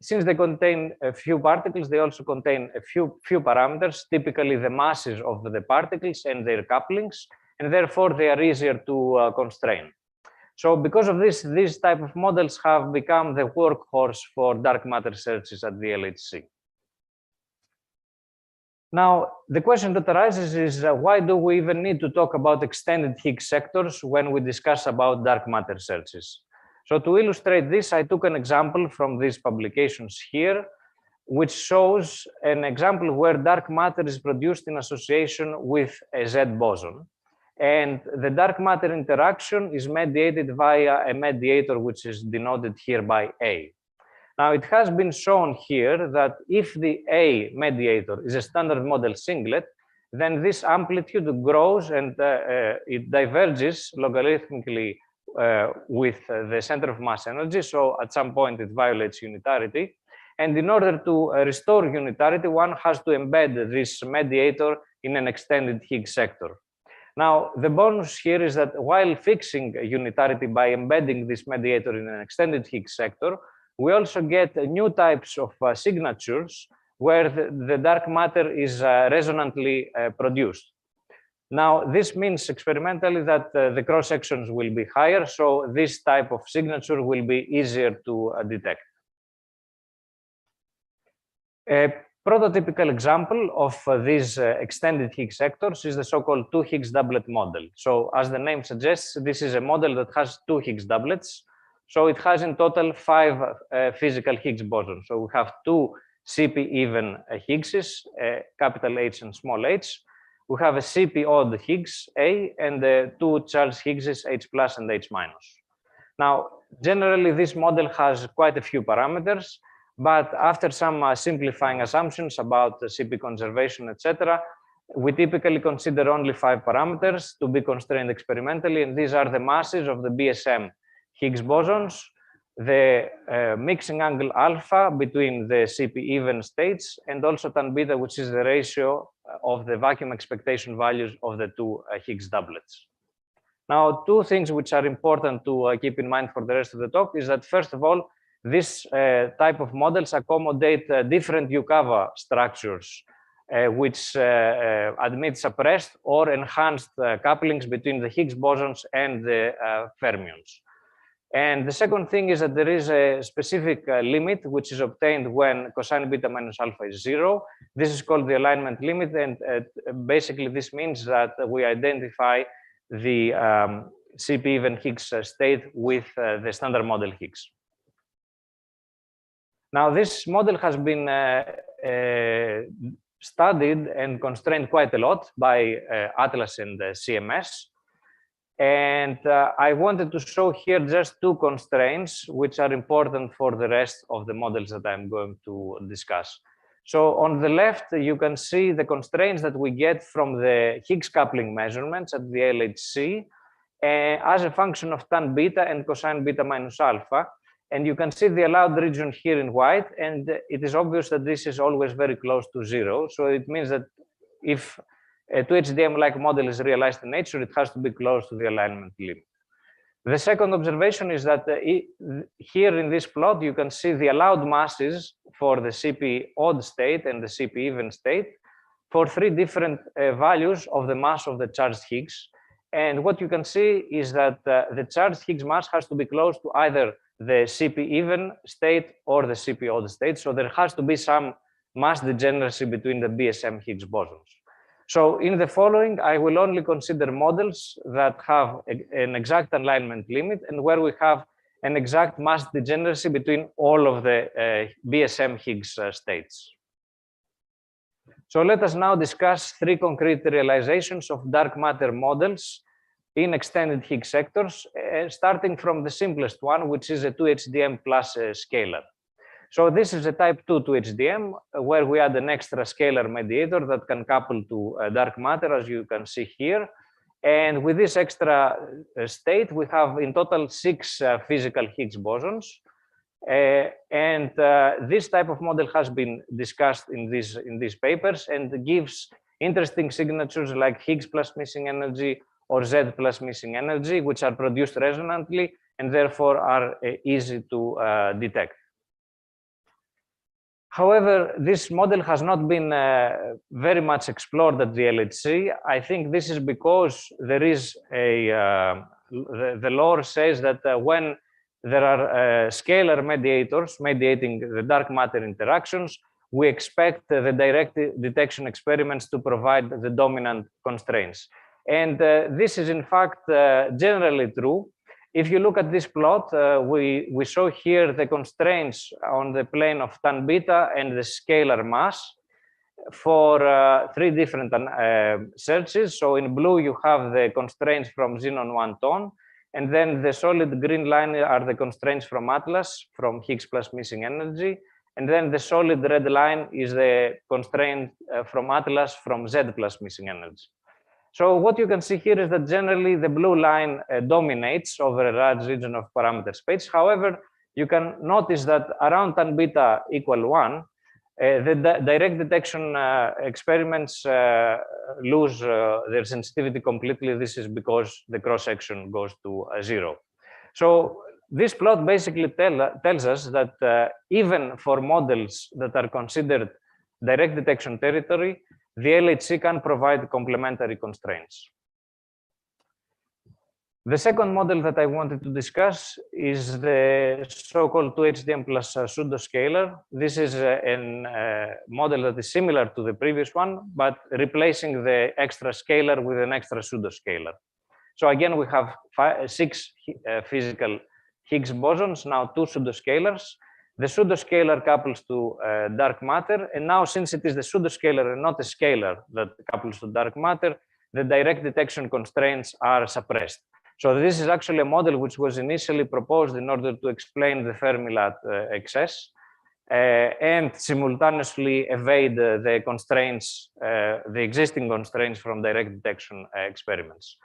since they contain a few particles, they also contain a few parameters, typically the masses of the particles and their couplings, and therefore they are easier to constrain. So because of this, these type of models have become the workhorse for dark matter searches at the LHC. Now, the question that arises is why do we even need to talk about extended Higgs sectors when we discuss about dark matter searches? So to illustrate this, I took an example from these publications here, which shows an example where dark matter is produced in association with a Z boson. And the dark matter interaction is mediated via a mediator, which is denoted here by A. Now, it has been shown here that if the A mediator is a standard model singlet, then this amplitude grows and it diverges logarithmically with the center of mass energy. So at some point, it violates unitarity. And in order to restore unitarity, one has to embed this mediator in an extended Higgs sector. Now, the bonus here is that while fixing unitarity by embedding this mediator in an extended Higgs sector, we also get new types of signatures where the dark matter is resonantly produced. Now, this means experimentally that the cross sections will be higher, so this type of signature will be easier to detect. A prototypical example of these extended Higgs sectors is the so-called 2 Higgs doublet model. So as the name suggests, this is a model that has 2 Higgs doublets. So it has in total 5 physical Higgs bosons. So we have 2 CP even Higgses, capital H and small h. We have a CP odd Higgs A and 2 Charles Higgses H plus and H minus. Now, generally, this model has quite a few parameters, but after some simplifying assumptions about CP conservation, etc., we typically consider only 5 parameters to be constrained experimentally, and these are the masses of the BSM Higgs bosons, the mixing angle alpha between the CP even states, and also tan beta, which is the ratio of the vacuum expectation values of the 2 Higgs doublets. Now, 2 things which are important to keep in mind for the rest of the talk is that, first of all, this type of models accommodate different Yukawa structures, which admit suppressed or enhanced couplings between the Higgs bosons and the fermions. And the second thing is that there is a specific limit which is obtained when cosine beta minus alpha is 0. This is called the alignment limit, and basically this means that we identify the CP even Higgs state with the standard model Higgs. Now, this model has been studied and constrained quite a lot by Atlas and CMS. And I wanted to show here just 2 constraints which are important for the rest of the models that I'm going to discuss. So on the left, you can see the constraints that we get from the Higgs coupling measurements at the LHC as a function of tan beta and cosine beta minus alpha. And you can see the allowed region here in white, and it is obvious that this is always very close to 0. So it means that if a 2HDM-like model is realized in nature, it has to be close to the alignment limit. The second observation is that here in this plot, you can see the allowed masses for the CP odd state and the CP even state for 3 different values of the mass of the charged Higgs. And what you can see is that the charged Higgs mass has to be close to either the CP even state or the CP odd state. So there has to be some mass degeneracy between the BSM Higgs bosons. So in the following, I will only consider models that have an exact alignment limit and where we have an exact mass degeneracy between all of the BSM Higgs states. So let us now discuss 3 concrete realizations of dark matter models in extended Higgs sectors, starting from the simplest one, which is a 2HDM plus a scalar. So this is a type 2 2HDM, where we add an extra scalar mediator that can couple to dark matter, as you can see here. And with this extra state, we have in total 6 physical Higgs bosons. This type of model has been discussed in these papers and gives interesting signatures like Higgs plus missing energy or Z plus missing energy, which are produced resonantly and therefore are easy to detect. However, this model has not been very much explored at the LHC. I think this is because there is the lore says that when there are scalar mediators mediating the dark matter interactions, we expect the direct detection experiments to provide the dominant constraints. And this is in fact generally true. If you look at this plot, we show here the constraints on the plane of tan beta and the scalar mass for 3 different searches. So in blue, you have the constraints from Xenon 1 ton, and then the solid green line are the constraints from Atlas, from Higgs plus missing energy. And then the solid red line is the constraint from Atlas from Z plus missing energy. So what you can see here is that generally the blue line dominates over a large region of parameter space. However, you can notice that around tan beta equal 1, the direct detection experiments lose their sensitivity completely. This is because the cross-section goes to 0. So this plot basically tells us that even for models that are considered direct detection territory, the LHC can provide complementary constraints. The second model that I wanted to discuss is the so-called 2HDM plus pseudoscalar. This is a model that is similar to the previous one, but replacing the extra scalar with an extra pseudoscalar. So again, we have 6 physical Higgs bosons, now 2 pseudoscalars. The pseudoscalar couples to dark matter, and now since it is the pseudoscalar and not a scalar that couples to dark matter, the direct detection constraints are suppressed. So this is actually a model which was initially proposed in order to explain the Fermi-Lat excess and simultaneously evade the constraints, the existing constraints from direct detection experiments.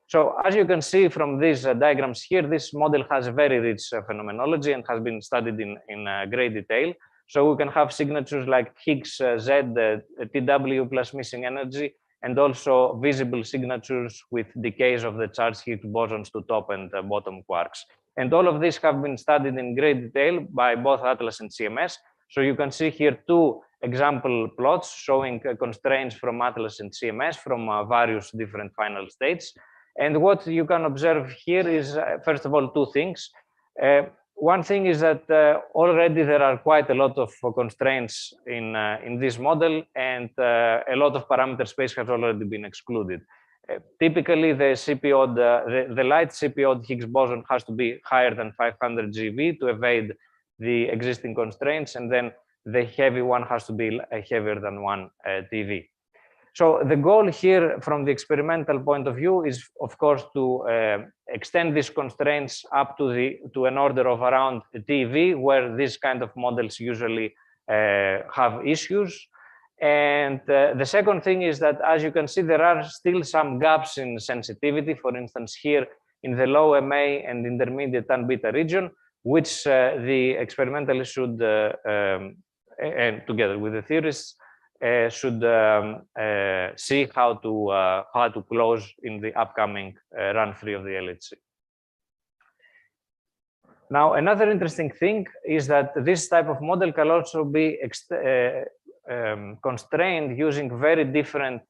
So as you can see from these diagrams here, this model has a very rich phenomenology and has been studied in great detail. So we can have signatures like Higgs Z, TW plus missing energy, and also visible signatures with decays of the charged Higgs bosons to top and bottom quarks. And all of these have been studied in great detail by both Atlas and CMS. So you can see here 2 example plots showing constraints from Atlas and CMS from various different final states. And what you can observe here is, first of all, 2 things. One thing is that already there are quite a lot of constraints in this model, and a lot of parameter space has already been excluded. Typically, the CP-odd, the light CP-odd Higgs boson has to be higher than 500 GeV to evade the existing constraints, and then the heavy one has to be heavier than 1 TeV. So the goal here from the experimental point of view is, of course, to extend these constraints up to an order of around TeV, where these kind of models usually have issues. And the second thing is that, as you can see, there are still some gaps in sensitivity. For instance, here in the low MA and intermediate tan beta region, which the experimentalists should, and together with the theorists, should see how to close in the upcoming run-3 of the LHC. Now, another interesting thing is that this type of model can also be constrained using very different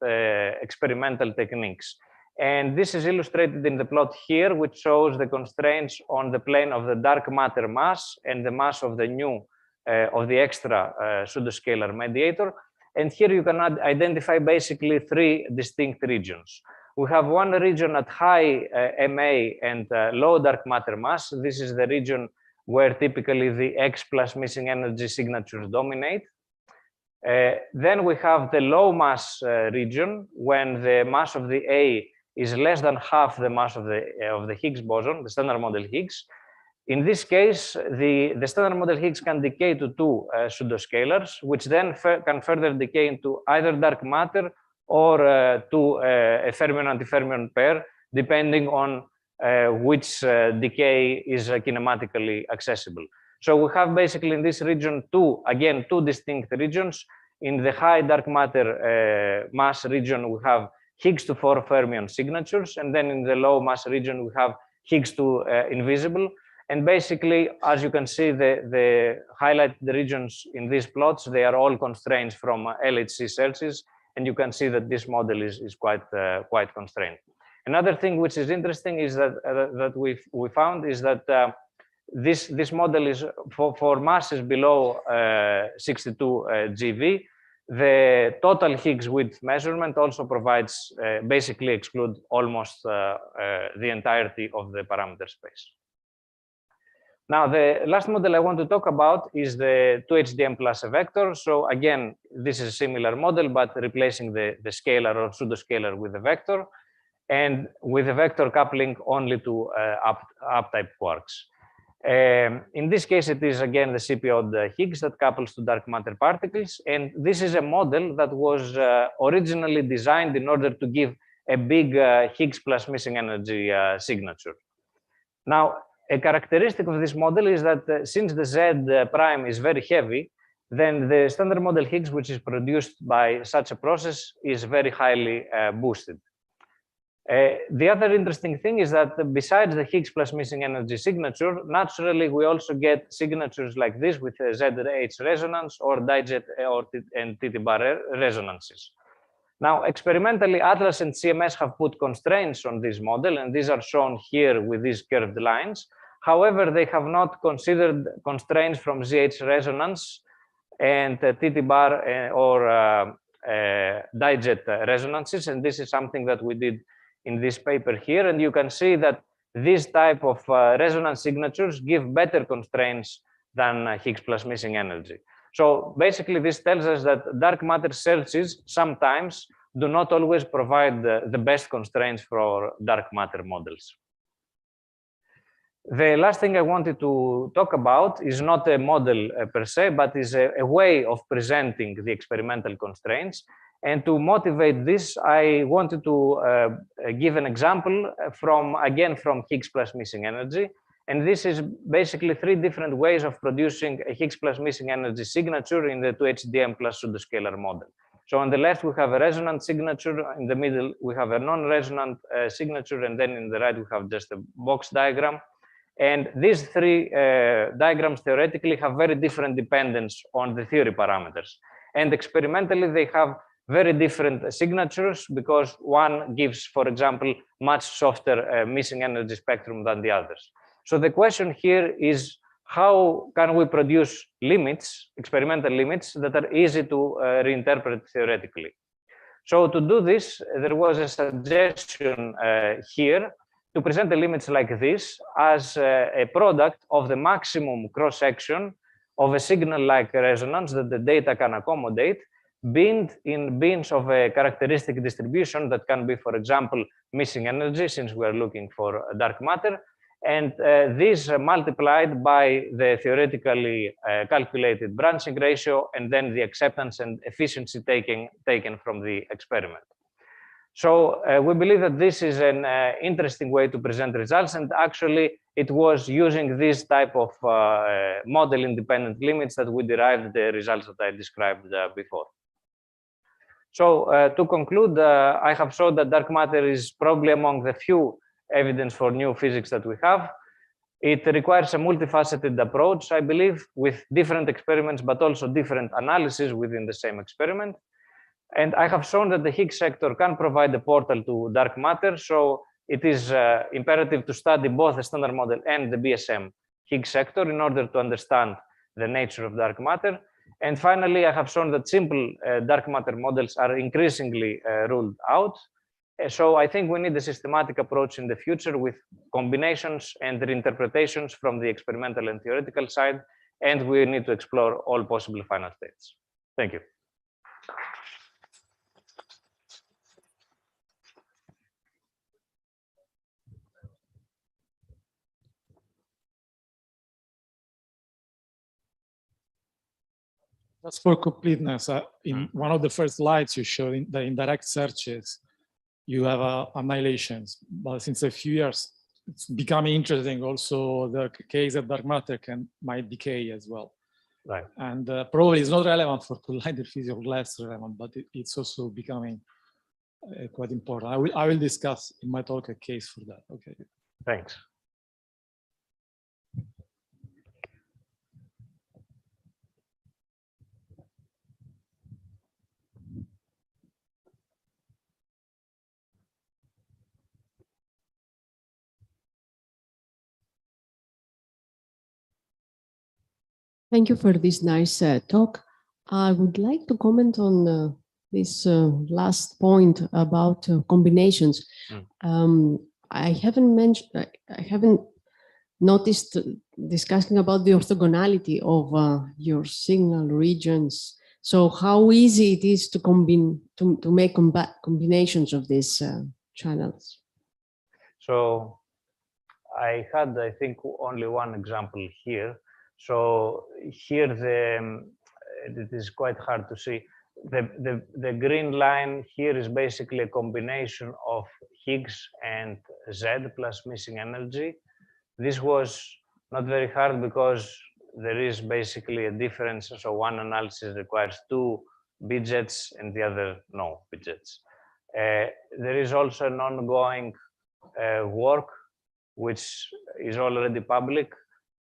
experimental techniques. And this is illustrated in the plot here, which shows the constraints on the plane of the dark matter mass and the mass of the new, of the extra pseudoscalar mediator. And here you can identify basically 3 distinct regions. We have one region at high MA and low dark matter mass. This is the region where typically the X plus missing energy signatures dominate. Then we have the low mass region when the mass of the A is less than half the mass of the Higgs boson, the standard model Higgs. In this case, the standard model Higgs can decay to 2 pseudoscalars, which then can further decay into either dark matter or to a fermion-antifermion pair, depending on which decay is kinematically accessible. So we have basically in this region 2 distinct regions. In the high dark matter mass region, we have Higgs to 4 fermion signatures, and then in the low mass region, we have Higgs to invisible. And basically, as you can see, the highlighted regions in these plots, they are all constraints from LHC searches, and you can see that this model is quite constrained. Another thing which is interesting is that we found is that this model is for masses below 62 GeV. The total Higgs width measurement also provides basically exclude almost the entirety of the parameter space. Now, the last model I want to talk about is the 2HDM plus a vector. So again, this is a similar model, but replacing the scalar or pseudoscalar with a vector, and with a vector coupling only to up-type quarks. In this case, it is again the CP-odd Higgs that couples to dark matter particles. And this is a model that was originally designed in order to give a big Higgs plus missing energy signature. Now, a characteristic of this model is that since the Z prime is very heavy, then the standard model Higgs, which is produced by such a process, is very highly boosted. The other interesting thing is that besides the Higgs plus missing energy signature, naturally we also get signatures like this with a ZH resonance or DiGet and TT bar resonances. Now, experimentally, Atlas and CMS have put constraints on this model, and these are shown here with these curved lines. However, they have not considered constraints from ZH resonance and TT bar or DiGet resonances, and this is something that we did in this paper here, and you can see that these type of resonance signatures give better constraints than Higgs plus missing energy. So basically this tells us that dark matter searches sometimes do not always provide the best constraints for dark matter models. The last thing I wanted to talk about is not a model per se, but is a way of presenting the experimental constraints. And to motivate this, I wanted to give an example from Higgs plus missing energy. And this is basically 3 different ways of producing a Higgs plus missing energy signature in the 2HDM plus pseudoscalar model. So on the left, we have a resonant signature. In the middle, we have a non-resonant signature. And then in the right, we have just a box diagram. And these 3 diagrams theoretically have very different dependence on the theory parameters. And experimentally, they have very different signatures because one gives, for example, much softer missing energy spectrum than the others. So the question here is, how can we produce limits, experimental limits, that are easy to reinterpret theoretically? So to do this, there was a suggestion here to present the limits like this as a product of the maximum cross-section of a signal like resonance that the data can accommodate, binned in bins of a characteristic distribution that can be, for example, missing energy, since we are looking for dark matter, and this multiplied by the theoretically calculated branching ratio, and then the acceptance and efficiency taken from the experiment. So we believe that this is an interesting way to present results, and actually it was using this type of model-independent limits that we derived the results that I described before. So to conclude, I have shown that dark matter is probably among the few evidence for new physics that we have. It requires a multifaceted approach, I believe, with different experiments, but also different analysis within the same experiment. And I have shown that the Higgs sector can provide a portal to dark matter. So it is imperative to study both the standard model and the BSM Higgs sector in order to understand the nature of dark matter. And finally, I have shown that simple dark matter models are increasingly ruled out. So I think we need a systematic approach in the future with combinations and reinterpretations from the experimental and theoretical side, and we need to explore all possible final states. Thank you. Just for completeness, in one of the first slides you showed in the indirect searches, you have annihilations, but since a few years, it's becoming interesting also the case that dark matter might decay as well. Right. And probably it's not relevant for collider physics or less relevant, but it's also becoming quite important. I will discuss in my talk a case for that. Okay. Thanks. Thank you for this nice talk. I would like to comment on this last point about combinations. I haven't noticed discussing about the orthogonality of your signal regions. So how easy it is to combine to make combinations of these channels? So I had, I think, only one example here. So here it is quite hard to see. The green line here is basically a combination of Higgs and Z plus missing energy. This was not very hard because there is basically a difference. So one analysis requires 2 bidjets and the other no bidjets. There is also an ongoing work, which is already public,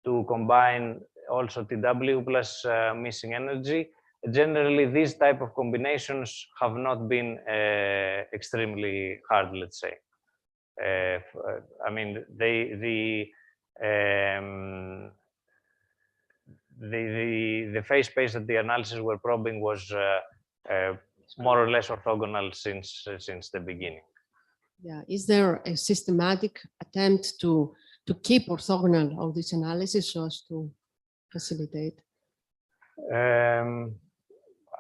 to combine also TW plus missing energy. Generally, these type of combinations have not been extremely hard, let's say. I mean, the phase space that the analysis were probing was more or less orthogonal since the beginning. Yeah, is there a systematic attempt to keep orthogonal of this analysis so as to facilitate?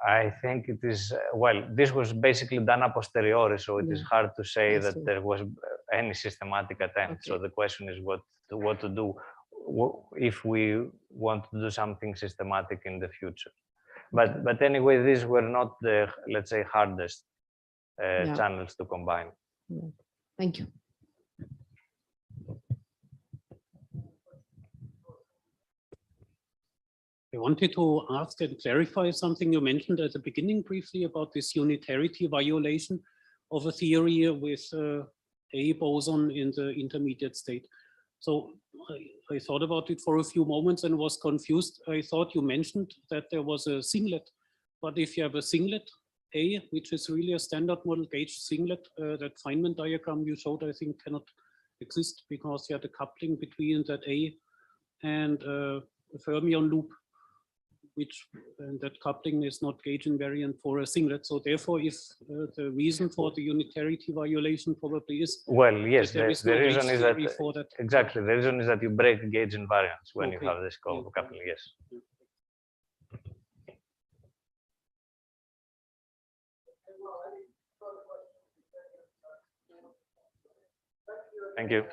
I think it is, well, this was basically done a posteriori, so it is hard to say that there was any systematic attempt. So the question is what to do if we want to do something systematic in the future. But anyway, these were not the, let's say, hardest channels to combine. Yeah. Thank you. I wanted to ask and clarify something you mentioned at the beginning briefly about this unitarity violation of a theory with a boson in the intermediate state. So I thought about it for a few moments and was confused. I thought you mentioned that there was a singlet, but if you have a singlet A, which is really a standard model gauge singlet, that Feynman diagram you showed, I think, cannot exist because you had a coupling between that A and a fermion loop, which that coupling is not gauge invariant for a singlet. So therefore, if the reason for the unitarity violation probably is, well, yes, the reason is that, that exactly, the reason is that you break gauge invariance when you have this coupling, yes. Thank you.